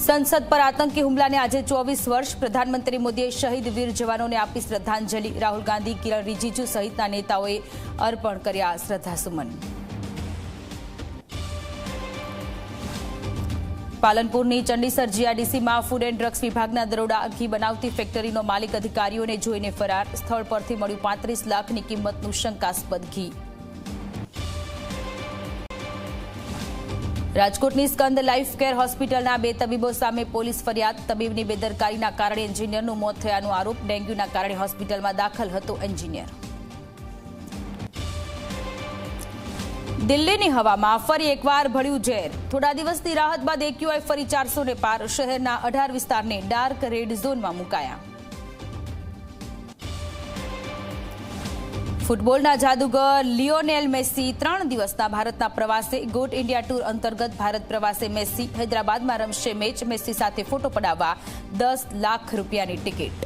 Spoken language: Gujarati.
સંસદ પર આતંકી હુમલાને આજે 24 વર્ષ। પ્રધાનમંત્રી મોદીએ શહીદ વીર જવાનોને આપી શ્રદ્ધાંજલિ। રાહુલ ગાંધી, કિરણ રિજિજુ સહિતના નેતાઓએ અર્પણ કર્યા શ્રદ્ધાસુમન। પાલનપુરની ચંડીસર જીઆઈડીસીમાં ફૂડ એન્ડ ડ્રગ્સ વિભાગના દરોડા ઘી બનાવતી ફેક્ટરીનો માલિક અધિકારીઓને જોઈને ફરાર। સ્થળ પરથી મળ્યું 35 લાખની કિંમતનું શંકાસ્પદ ઘી। રાજકોટની સ્કંદ લાઈફ કેર હોસ્પિટલના 2 તબીબો સામે પોલીસ ફરિયાદ। તબીબની બેદરકારીના કારણે એન્જિનિયરનું મોત થયાનો આરોપ। ડેન્ગ્યુના કારણે હોસ્પિટલમાં દાખલ હતો એન્જિનિયર। દિલ્હીની હવામાં ફરી એકવાર ભળ્યું ઝેર। થોડા દિવસની રાહત બાદ એક્યુઆઈ ફરી 400 ને પાર। શહેરના 18 વિસ્તારને ડાર્ક રેડ ઝોનમાં મુકાયા। ફૂટબોલના જાદુગર લિયોનેલ મેસી 3 દિવસના ભારતના પ્રવાસે। ગોટ ઇન્ડિયા ટૂર અંતર્ગત ભારત પ્રવાસે મેસી। હૈદરાબાદમાં રમશે મેચ। મેસી સાથે ફોટો પડાવવા 10 લાખ રૂપિયાની ટિકિટ।